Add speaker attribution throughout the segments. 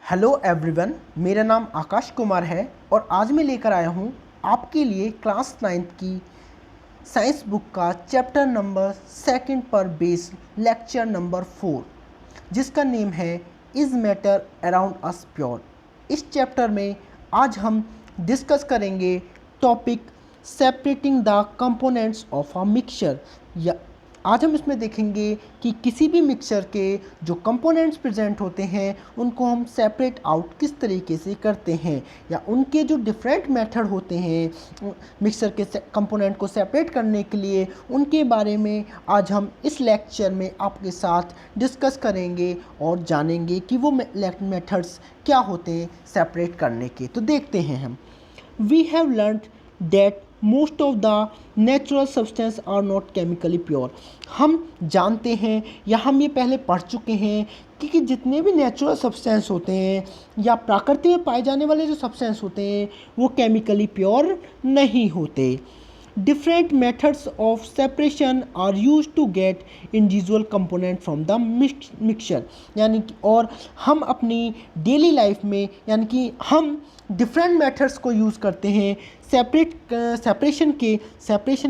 Speaker 1: Hello everyone, मेरा नाम आकाश कुमार है और आज मैं लेकर आया हूँ आपके लिए क्लास 9th की साइंस बुक का चैप्टर नंबर 2 पर बेस्ड लेक्चर नंबर 4, जिसका नेम है is matter around us pure. इस चैप्टर में आज हम डिस्कस करेंगे topic separating the components of a mixture. या आज हम इसमें देखेंगे कि किसी भी मिक्सचर के जो कंपोनेंट्स प्रेजेंट होते हैं उनको हम सेपरेट आउट किस तरीके से करते हैं, या उनके जो डिफरेंट मेथड होते हैं मिक्सचर के कंपोनेंट को सेपरेट करने के लिए, उनके बारे में आज हम इस लेक्चर में आपके साथ डिस्कस करेंगे और जानेंगे कि वो मेथड्स क्या होते हैं सेपरेट करने के। तो देखते हैं हम। We have learned that most of the natural substance are not chemically pure. हम जानते हैं या हम ये पहले पढ़ चुके हैं कि जितने भी नेचुरल सब्सटेंस होते हैं या प्रकृति में पाए जाने वाले जो सब्सटेंस होते हैं वो केमिकली प्योर नहीं होते। Different methods of separation are use to get individual component from the mixture. यानी कि और हम अपनी डेली लाइफ में यानी कि हम डिफरेंट मेथड्स को यूज़ करते हैं सेपरेशन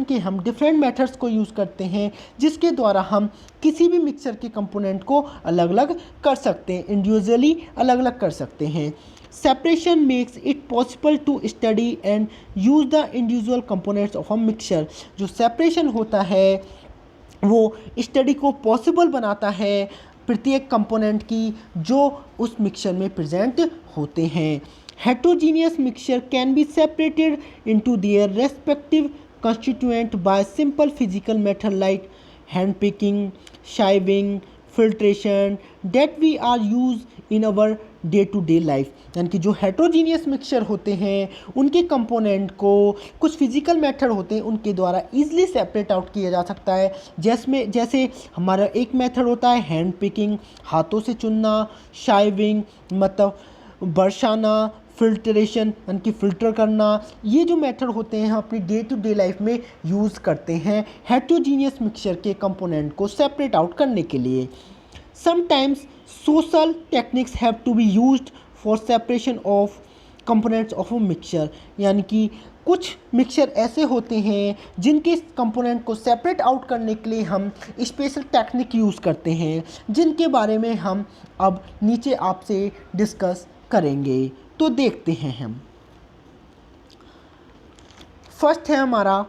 Speaker 1: के हम डिफरेंट मेथड्स को यूज़ करते हैं, जिसके द्वारा हम किसी भी मिक्सचर के कंपोनेंट को अलग अलग कर सकते हैं, इंडिविजुअली अलग अलग कर सकते हैं। Separation makes it possible to study and use the individual components of a mixture. जो सेपरेशन होता है वो स्टडी को पॉसिबल बनाता है प्रत्येक कंपोनेंट की जो उस मिक्सचर में प्रेजेंट होते हैं। Heterogeneous mixture can be separated into their respective constituent by simple physical method like hand picking, sieving, filtration that we are used in our day to day life. यानी कि जो heterogeneous mixture होते हैं उनके component को कुछ physical method होते हैं उनके द्वारा इजीली सेपरेट आउट किया जा सकता है। जैसे हमारा एक मेथड होता है हैंड पिकिंग, हाथों से चुनना, शाइविंग मतलब बरसाना, फिल्ट्रेशन यानी कि फ़िल्टर करना। ये जो मेथड होते हैं हम अपनी डे टू डे लाइफ में यूज़ करते हैं हेट्रोजीनियस मिक्सचर के कंपोनेंट को सेपरेट आउट करने के लिए। Sometimes social techniques have to be used for separation of components of a mixture. यानी कि कुछ मिक्सचर ऐसे होते हैं जिनके कंपोनेंट को सेपरेट आउट करने के लिए हम स्पेशल टेक्निक यूज़ करते हैं, जिनके बारे में हम अब नीचे आपसे डिस्कस करेंगे। तो देखते हैं हम। फर्स्ट है हमारा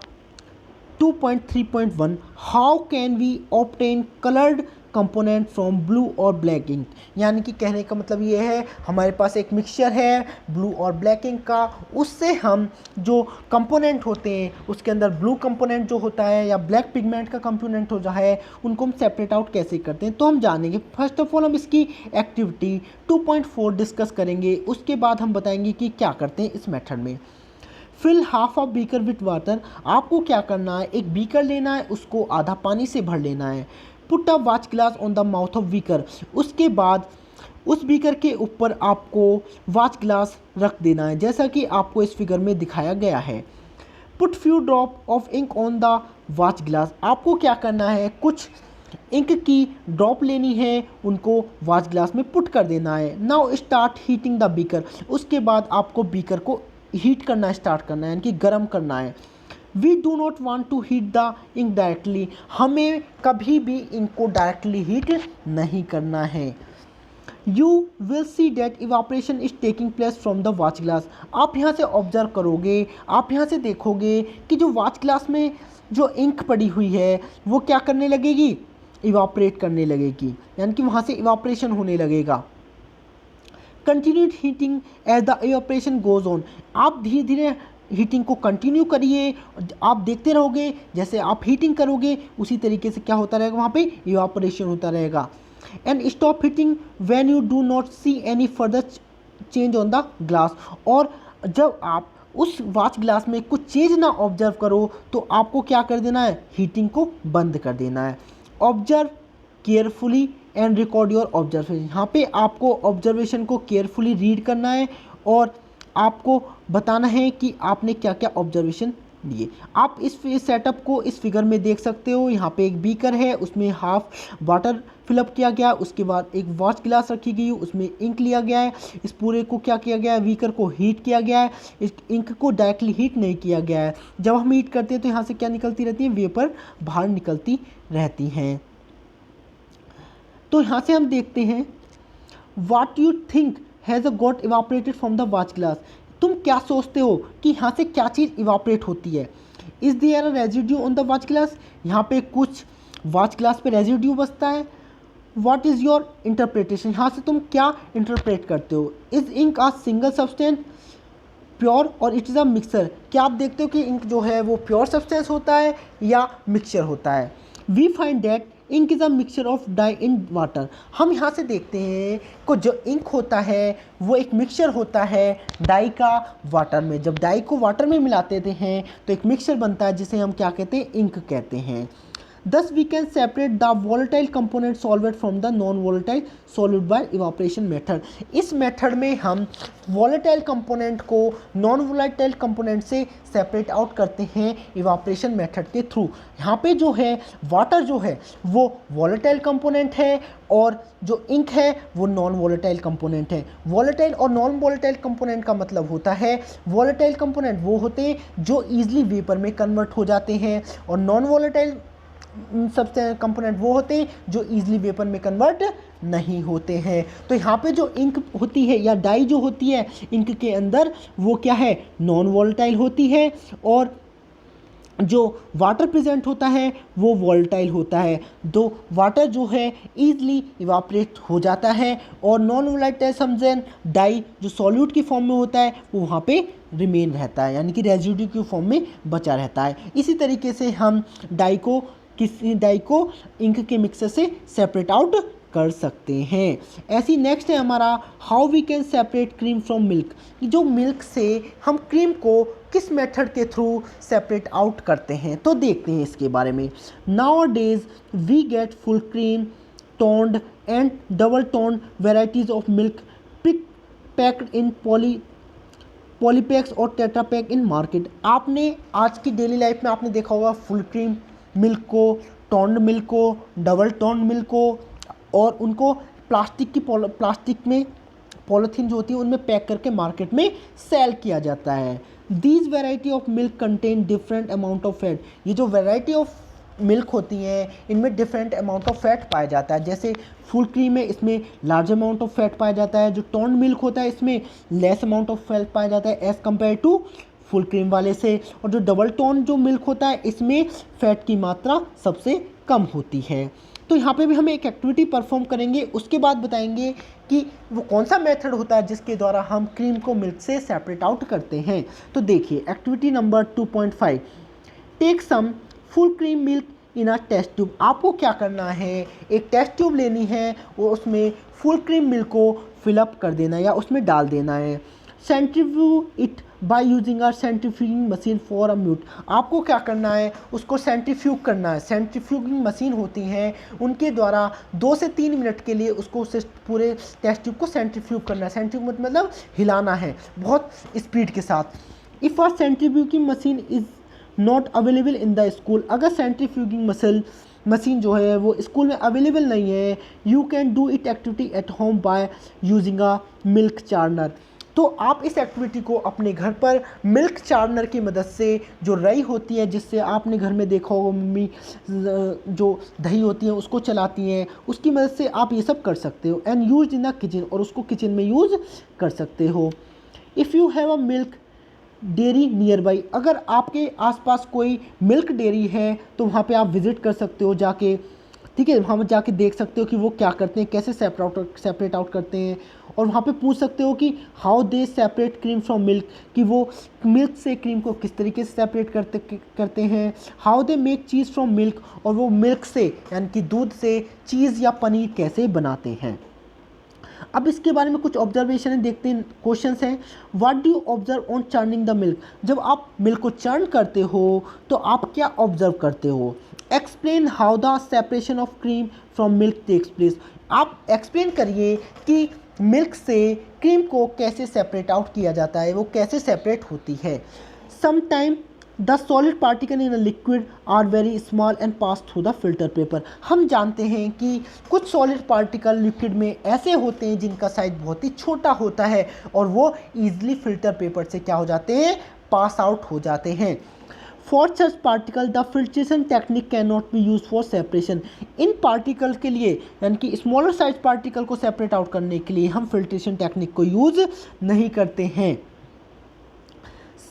Speaker 1: 2.3.1 how can we obtain coloured component from blue और ब्लैक इंक। यानी कि कहने का मतलब ये है हमारे पास एक मिक्सचर है ब्लू और ब्लैक इंक का, उससे हम जो कंपोनेंट होते हैं उसके अंदर ब्लू कंपोनेंट जो होता है या ब्लैक पिगमेंट का कंपोनेंट हो है उनको हम सेपरेट आउट कैसे करते हैं तो हम जानेंगे। फर्स्ट ऑफ ऑल हम इसकी एक्टिविटी 2.4 डिस्कस करेंगे, उसके बाद हम बताएंगे कि क्या करते हैं इस मेथड में। Fill half of beaker with water. आपको क्या करना है, एक बीकर लेना है, उसको आधा पानी से भर लेना है। Put a watch glass on the mouth of beaker. उसके बाद उस बीकर के ऊपर आपको वाच ग्लास रख देना है जैसा कि आपको इस फिगर में दिखाया गया है। Put few drop of ink on the watch glass. आपको क्या करना है, कुछ इंक की ड्रॉप लेनी है, उनको वाच ग्लास में पुट कर देना है। Now start heating the beaker. उसके बाद आपको बीकर को हीट करना स्टार्ट करना है यानी कि गर्म करना है। We do not want to heat the ink directly. हमें कभी भी इंक को डायरेक्टली हीट नहीं करना है। You will see that evaporation is taking place from the watch glass. आप यहाँ से ऑब्जर्व करोगे, आप यहाँ से देखोगे कि जो वाच ग्लास में जो इंक पड़ी हुई है वो क्या करने लगेगी, इवापोरेट करने लगेगी, यानी कि वहाँ से इवापोरेशन होने लगेगा। Continued heating as the evaporation goes on. आप धीरे धीरे हीटिंग को कंटिन्यू करिए, आप देखते रहोगे जैसे आप हीटिंग करोगे उसी तरीके से क्या होता रहेगा, वहाँ पे इवापोरेशन होता रहेगा। And stop heating when you do not see any further change on the glass. और जब आप उस वाच ग्लास में कुछ चेंज ना ऑब्जर्व करो तो आपको क्या कर देना है, हीटिंग को बंद कर देना है। Observe carefully and record your observation. यहाँ पे आपको ऑब्जर्वेशन को केयरफुली रीड करना है और आपको बताना है कि आपने क्या क्या ऑब्जर्वेशन लिए। आप इस सेटअप को इस फिगर में देख सकते हो। यहाँ पे एक बीकर है, उसमें हाफ वाटर फिलअप किया गया, उसके बाद एक वॉच ग्लास रखी गई, उसमें इंक लिया गया है। इस पूरे को क्या किया गया है, बीकर को हीट किया गया है। इस इंक को डायरेक्टली हीट नहीं किया गया है। जब हम हीट करते हैं तो यहाँ से क्या निकलती रहती है, वेपर बाहर निकलती रहती हैं। तो यहाँ से हम देखते हैं, what you think has a got evaporated from the watch glass. तुम क्या सोचते हो कि यहाँ से क्या चीज़ इवापोरेट होती है। Is there a residue on the watch glass, यहाँ पे कुछ वॉच ग्लास पे रेजिड्यू बचता है। व्हाट इज़ योर इंटरप्रिटेशन, यहाँ से तुम क्या इंटरप्रेट करते हो। Is ink a single substance pure और इट इज़ अ मिक्सर, क्या आप देखते हो कि इंक जो है वो प्योर सब्सटेंस होता है या मिक्सचर होता है। We find that ink is a mixture of dye in water, हम यहाँ से देखते हैं को जो इंक होता है वो एक मिक्सचर होता है डाई का वाटर में। जब डाई को वाटर में मिलाते हैं तो एक मिक्सचर बनता है जिसे हम क्या कहते हैं, इंक कहते हैं। Thus we can separate the volatile component solvent from the non-volatile solute by evaporation method। इस मेथड में हम volatile component को non-volatile component से सेपरेट आउट करते हैं इवापोरेशन मेथड के थ्रू। यहाँ पे जो है वाटर जो है वो volatile component है और जो इंक है वो नॉन वोलेटाइल कंपोनेंट है। वोलेटाइल और नॉन वोलेटाइल कंपोनेंट का मतलब होता है, वोलेटाइल कंपोनेंट वो होते हैं जो ईजिली वेपर में कन्वर्ट हो जाते हैं और नॉन वोलेटाइल सबसे कंपोनेंट वो होते हैं जो ईजिली वेपर में कन्वर्ट नहीं होते हैं। तो यहाँ पे जो इंक होती है या डाई जो होती है इंक के अंदर वो क्या है, नॉन वोलेटाइल होती है और जो वाटर प्रेजेंट होता है वो वोलेटाइल होता है। दो वाटर जो है ईजिली इवापोरेट हो जाता है और नॉन वोलेटाइल समझें डाई जो सॉल्यूट की फॉर्म में होता है वो वहाँ पे रिमेन रहता है, यानी कि रेजिड्यू की फॉर्म में बचा रहता है। इसी तरीके से हम डाई को इंक के मिक्सर से सेपरेट आउट कर सकते हैं। ऐसी नेक्स्ट है हमारा how we can separate cream from milk, जो मिल्क से हम क्रीम को किस मेथड के थ्रू सेपरेट आउट करते हैं। तो देखते हैं इसके बारे में। Nowadays we get full cream, toned and double toned varieties of milk packed in polypacks और टेट्रापैक इन मार्केट। आपने आज की डेली लाइफ में आपने देखा होगा फुल क्रीम मिल्क को, टोन्ड मिल्क को, डबल टोन्ड मिल्क को, और उनको प्लास्टिक में पॉलीथीन जो होती है उनमें पैक करके मार्केट में सेल किया जाता है। These variety of milk contain different amount of fat, ये जो वेराइटी ऑफ मिल्क होती हैं इनमें डिफरेंट अमाउंट ऑफ फैट पाया जाता है। जैसे फुल क्रीम है इसमें लार्ज अमाउंट ऑफ फैट पाया जाता है, जो टोन्ड मिल्क होता है इसमें लेस अमाउंट ऑफ फैट पाया जाता है as compare to full cream वाले से, और जो डबल टोन जो मिल्क होता है इसमें फैट की मात्रा सबसे कम होती है। तो यहाँ पे भी हम एक एक्टिविटी परफॉर्म करेंगे, उसके बाद बताएंगे कि वो कौन सा मेथड होता है जिसके द्वारा हम क्रीम को मिल्क से सेपरेट आउट करते हैं। तो देखिए activity number 2.5, take some full cream milk in a test tube. आपको क्या करना है, एक टेस्ट ट्यूब लेनी है और उसमें फुल क्रीम मिल्क को फिलअप कर देना है या उसमें डाल देना है। Centrifuge it by using a centrifuging machine for a minute. आपको क्या करना है, उसको सेंट्रीफ्यूग करना है। सेंट्रीफ्यूगिंग मशीन होती हैं उनके द्वारा 2 से 3 मिनट के लिए उसको पूरे टेस्ट ट्यूब को सेंट्रीफ्यूग करना है। सेंट्रीफ्यूग मतलब हिलाना है बहुत स्पीड के साथ। If a centrifuging machine is not available in the school, अगर सेंट्रीफ्यूगिंग मशीन जो है वो स्कूल में अवेलेबल नहीं है, you can do it activity at home by using a milk churner. तो आप इस एक्टिविटी को अपने घर पर मिल्क चार्नर की मदद से, जो रई होती है जिससे आपने घर में देखा होगा मम्मी जो दही होती है उसको चलाती हैं, उसकी मदद से आप ये सब कर सकते हो। And use in the kitchen, और उसको किचन में यूज़ कर सकते हो। If you have a milk dairy near by, अगर आपके आसपास कोई मिल्क डेयरी है तो वहाँ पे आप विज़िट कर सकते हो जाके, ठीक है, वहाँ जाके देख सकते हो कि वो क्या करते हैं, कैसे सेपरेट आउट करते हैं, और वहाँ पे पूछ सकते हो कि how they separate cream from milk, कि वो मिल्क से क्रीम को किस तरीके से सेपरेट करते हैं। How they make cheese from milk, और वो मिल्क से यानी कि दूध से चीज़ या पनीर कैसे बनाते हैं। अब इसके बारे में कुछ ऑब्जर्वेशन देखते हैं, क्वेश्चंस हैं। What do you observe on churning the milk, जब आप मिल्क को चर्न करते हो तो आप क्या ऑब्जर्व करते हो। Explain how the separation of cream from milk takes place, आप एक्सप्लेन करिए कि मिल्क से क्रीम को कैसे सेपरेट आउट किया जाता है, वो कैसे सेपरेट होती है। Sometime the solid particle in a liquid are very small and pass through the filter paper. हम जानते हैं कि कुछ सॉलिड पार्टिकल लिक्विड में ऐसे होते हैं जिनका साइज बहुत ही छोटा होता है और वो ईजिली फिल्टर पेपर से क्या हो जाते हैं, पास आउट हो जाते हैं। For such particle the filtration technique can not be use for separation. In particle के लिए यानी कि स्मॉलर साइज पार्टिकल को सेपरेट आउट करने के लिए हम फिल्ट्रेशन टेक्निक को यूज नहीं करते हैं।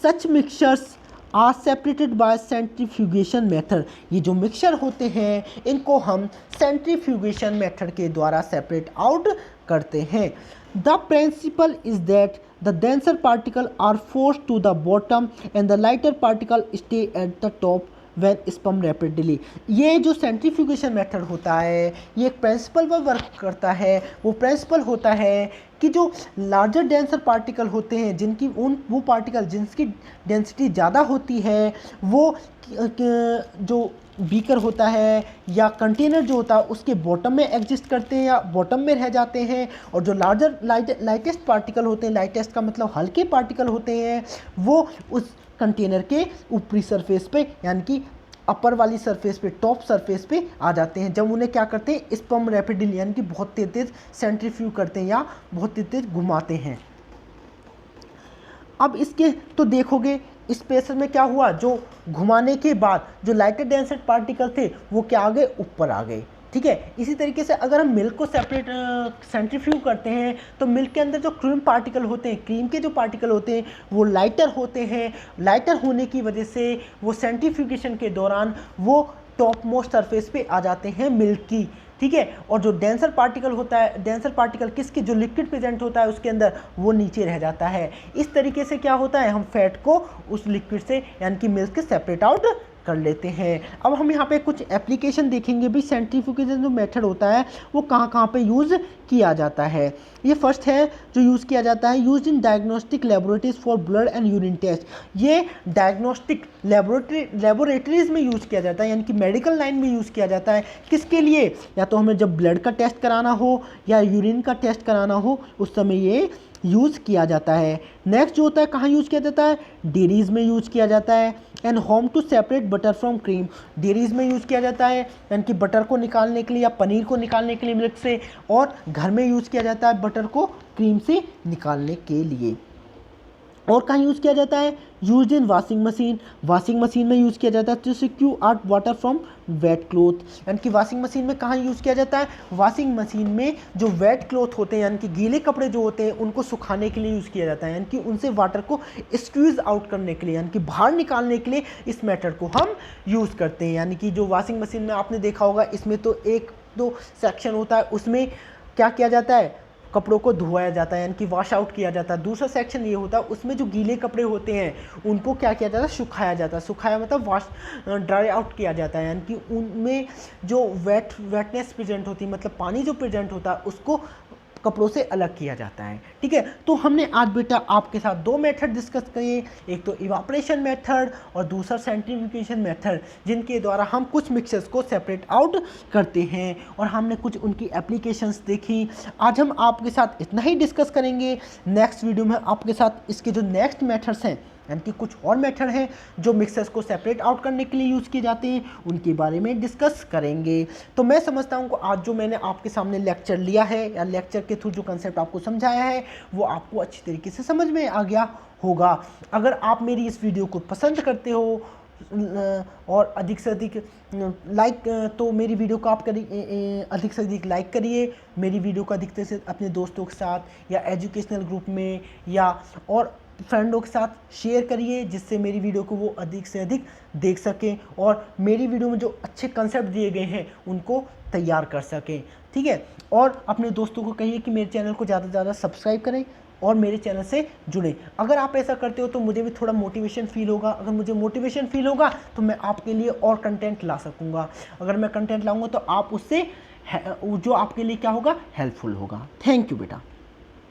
Speaker 1: Such mixtures are separated by centrifugation method. ये जो मिक्सचर होते हैं इनको हम सेंट्रीफ्यूगेशन मेथड के द्वारा सेपरेट आउट करते हैं। The principle is that the denser particle are forced to the bottom and the lighter particle stay at the top when spun rapidly। ये जो सेंट्रीफ्यूगेशन मेथड होता है ये एक प्रिंसिपल पर वर्क करता है। वो प्रिंसिपल होता है कि जो लार्जर डेंसर पार्टिकल होते हैं जिनकी वो पार्टिकल जिनकी डेंसिटी ज़्यादा होती है वो जो बीकर होता है या कंटेनर जो होता है उसके बॉटम में एग्जिस्ट करते हैं या बॉटम में रह जाते हैं, और जो लार्जर लाइटेस्ट पार्टिकल होते हैं, लाइटेस्ट का मतलब हल्के पार्टिकल होते हैं, वो उस कंटेनर के ऊपरी सरफेस पे यानी कि अपर वाली सरफेस पे, टॉप सरफेस पे आ जाते हैं। जब उन्हें क्या करते हैं, स्पम रैपिडली यानी कि बहुत तेज तेज सेंट्रीफ्यूग करते हैं या बहुत तेज तेज घुमाते हैं। अब इसके तो देखोगे इस प्रेशर में क्या हुआ, जो घुमाने के बाद जो लाइटर डेंसर पार्टिकल थे वो क्या आ गए, ऊपर आ गए। ठीक है, इसी तरीके से अगर हम मिल्क को सेपरेट सेंट्रीफ्यूग करते हैं तो मिल्क के अंदर जो क्रीम पार्टिकल होते हैं, क्रीम के जो पार्टिकल होते हैं वो लाइटर होते हैं। लाइटर होने की वजह से वो सेंट्रीफ्यूगेशन के दौरान वो टॉप मोस्ट सरफेस पे आ जाते हैं मिल्क की। ठीक है, और जो डेंसर पार्टिकल होता है, डेंसर पार्टिकल किसकी, जो लिक्विड प्रेजेंट होता है उसके अंदर, वो नीचे रह जाता है। इस तरीके से क्या होता है, हम फैट को उस लिक्विड से यानी कि मिल्क से सेपरेट आउट कर लेते हैं। अब हम यहाँ पे कुछ एप्लीकेशन देखेंगे भी, सेंट्रीफ्यूगेशन जो मेथड होता है वो कहाँ कहाँ पे यूज़ किया जाता है। ये फर्स्ट है जो यूज़ किया जाता है, use in diagnostic laboratories for blood and urine test. ये डायग्नोस्टिक लेबोरेटरीज में यूज़ किया जाता है यानी कि मेडिकल लाइन में यूज़ किया जाता है। किसके लिए, या तो हमें जब ब्लड का टेस्ट कराना हो या यूरिन का टेस्ट कराना हो उस समय ये यूज़ किया जाता है। नेक्स्ट जो होता है कहाँ यूज़ किया जाता है, डेयरीज़ में यूज़ किया जाता है। And home to separate butter from cream, dairies में यूज़ किया जाता है यानी कि बटर को निकालने के लिए या पनीर को निकालने के लिए मिल्क से, और घर में यूज़ किया जाता है बटर को क्रीम से निकालने के लिए। और कहाँ यूज़ किया जाता है, use in washing machine, washing machine में यूज़ किया जाता है to secure out water from wet cloth. यानी कि वॉशिंग मशीन में कहाँ यूज़ किया जाता है, वॉशिंग मशीन में जो वेट क्लोथ होते हैं यानी कि गीले कपड़े जो होते हैं उनको सुखाने के लिए यूज़ किया जाता है, यानी कि उनसे वाटर को स्क्वीज आउट करने के लिए यानी कि बाहर निकालने के लिए इस मेथड को हम यूज़ करते हैं। यानी कि जो वॉशिंग मशीन में आपने देखा होगा इसमें तो एक दो सेक्शन होता है, उसमें क्या किया जाता है, कपड़ों को धोया जाता है यानी कि वॉश आउट किया जाता है। दूसरा सेक्शन ये होता है उसमें जो गीले कपड़े होते हैं उनको क्या किया जाता है, सुखाया जाता है। सुखाया मतलब वॉश ड्राई आउट किया जाता है यानी कि उनमें जो वेटनेस प्रेजेंट होती है मतलब पानी जो प्रेजेंट होता है उसको कपड़ों से अलग किया जाता है। ठीक है, तो हमने आज बेटा आपके साथ दो मेथड डिस्कस किए, एक तो इवापोरेशन मेथड और दूसरा सेंट्रीफ्यूगेशन मेथड, जिनके द्वारा हम कुछ मिक्सचर्स को सेपरेट आउट करते हैं और हमने कुछ उनकी एप्लीकेशंस देखी। आज हम आपके साथ इतना ही डिस्कस करेंगे। नेक्स्ट वीडियो में आपके साथ इसके जो नेक्स्ट मेथड्स हैं यानी कि कुछ और मेथड हैं जो मिक्सर्स को सेपरेट आउट करने के लिए यूज़ किए जाते हैं, उनके बारे में डिस्कस करेंगे। तो मैं समझता हूँ कि आज जो मैंने आपके सामने लेक्चर लिया है या लेक्चर के थ्रू जो कंसेप्ट आपको समझाया है वो आपको अच्छी तरीके से समझ में आ गया होगा। अगर आप मेरी इस वीडियो को पसंद करते हो और अधिक से अधिक लाइक, तो मेरी वीडियो को आप अधिक से अधिक लाइक करिए, मेरी वीडियो को अधिक से अपने दोस्तों के साथ या एजुकेशनल ग्रुप में या और फ्रेंडों के साथ शेयर करिए, जिससे मेरी वीडियो को वो अधिक से अधिक देख सकें और मेरी वीडियो में जो अच्छे कंसेप्ट दिए गए हैं उनको तैयार कर सकें। ठीक है, और अपने दोस्तों को कहिए कि मेरे चैनल को ज़्यादा से ज़्यादा सब्सक्राइब करें और मेरे चैनल से जुड़ें। अगर आप ऐसा करते हो तो मुझे भी थोड़ा मोटिवेशन फील होगा। अगर मुझे मोटिवेशन फील होगा तो मैं आपके लिए और कंटेंट ला सकूँगा। अगर मैं कंटेंट लाऊँगा तो आप उससे जो आपके लिए क्या होगा, हेल्पफुल होगा। थैंक यू बेटा।